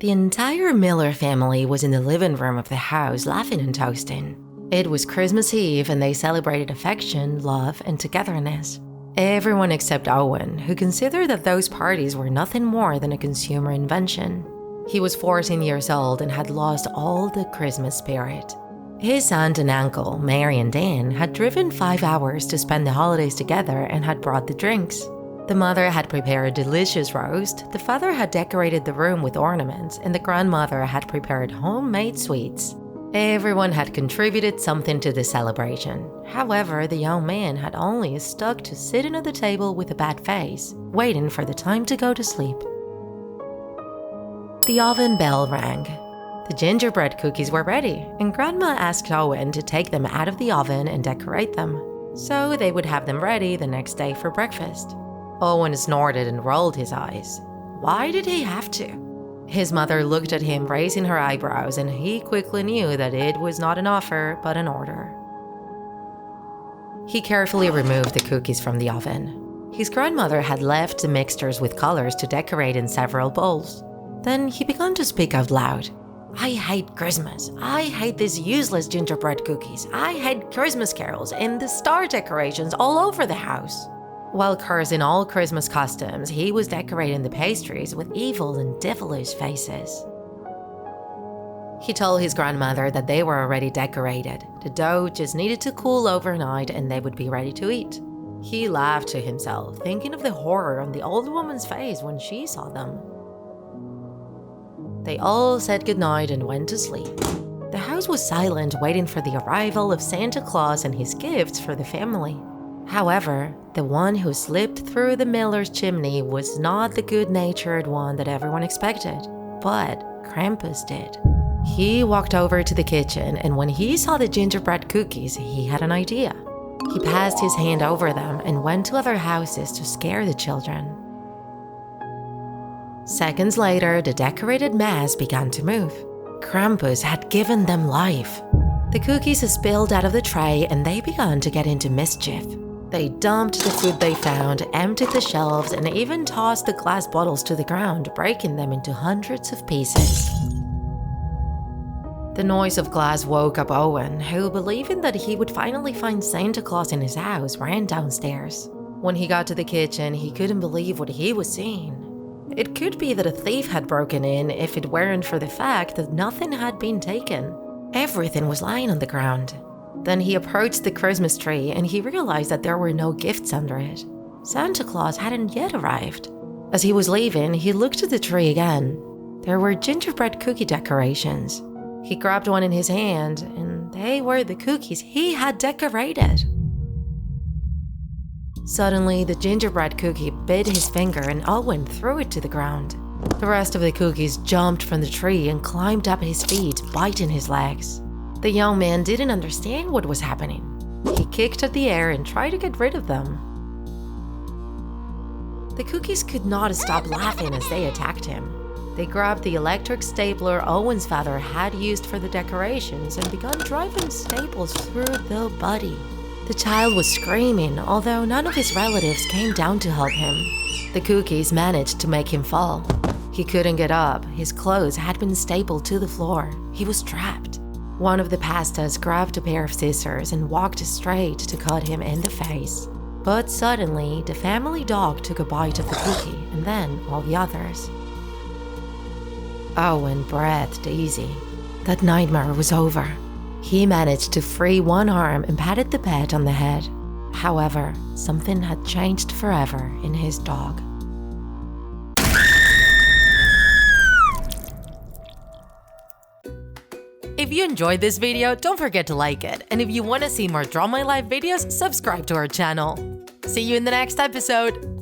The entire Miller family was in the living room of the house laughing and toasting. It was Christmas Eve and they celebrated affection, love, and togetherness. Everyone except Owen, who considered that those parties were nothing more than a consumer invention. He was 14 years old and had lost all the Christmas spirit. His aunt and uncle, Mary and Dan, had driven 5 hours to spend the holidays together and had brought the drinks. The mother had prepared a delicious roast, the father had decorated the room with ornaments, and the grandmother had prepared homemade sweets. Everyone had contributed something to the celebration. However, the young man had only stuck to sitting at the table with a bad face, waiting for the time to go to sleep. The oven bell rang. The gingerbread cookies were ready, and Grandma asked Owen to take them out of the oven and decorate them, so they would have them ready the next day for breakfast. Owen snorted and rolled his eyes. Why did he have to? His mother looked at him, raising her eyebrows, and he quickly knew that it was not an offer, but an order. He carefully removed the cookies from the oven. His grandmother had left the mixtures with colors to decorate in several bowls. Then he began to speak out loud. I hate Christmas. I hate these useless gingerbread cookies. I hate Christmas carols and the star decorations all over the house. While cursing all Christmas costumes, he was decorating the pastries with evil and devilish faces. He told his grandmother that they were already decorated. The dough just needed to cool overnight and they would be ready to eat. He laughed to himself, thinking of the horror on the old woman's face when she saw them. They all said goodnight and went to sleep. The house was silent, waiting for the arrival of Santa Claus and his gifts for the family. However, the one who slipped through the Miller's chimney was not the good-natured one that everyone expected, but Krampus did. He walked over to the kitchen, and when he saw the gingerbread cookies, he had an idea. He passed his hand over them and went to other houses to scare the children. Seconds later, the decorated mass began to move. Krampus had given them life. The cookies spilled out of the tray and they began to get into mischief. They dumped the food they found, emptied the shelves, and even tossed the glass bottles to the ground, breaking them into hundreds of pieces. The noise of glass woke up Owen, who, believing that he would finally find Santa Claus in his house, ran downstairs. When he got to the kitchen, he couldn't believe what he was seeing. It could be that a thief had broken in if it weren't for the fact that nothing had been taken. Everything was lying on the ground. Then he approached the Christmas tree and he realized that there were no gifts under it. Santa Claus hadn't yet arrived. As he was leaving, he looked at the tree again. There were gingerbread cookie decorations. He grabbed one in his hand, and they were the cookies he had decorated. Suddenly, the gingerbread cookie bit his finger and Owen threw it to the ground. The rest of the cookies jumped from the tree and climbed up his feet, biting his legs. The young man didn't understand what was happening. He kicked at the air and tried to get rid of them. The cookies could not stop laughing as they attacked him. They grabbed the electric stapler Owen's father had used for the decorations and began driving staples through the body. The child was screaming, although none of his relatives came down to help him. The cookies managed to make him fall. He couldn't get up. His clothes had been stapled to the floor. He was trapped. One of the pastas grabbed a pair of scissors and walked straight to cut him in the face. But suddenly, the family dog took a bite of the cookie, and then all the others. Owen breathed easy. That nightmare was over. He managed to free one arm and patted the pet on the head. However, something had changed forever in his dog. If you enjoyed this video, don't forget to like it. And if you want to see more Draw My Life videos, subscribe to our channel. See you in the next episode!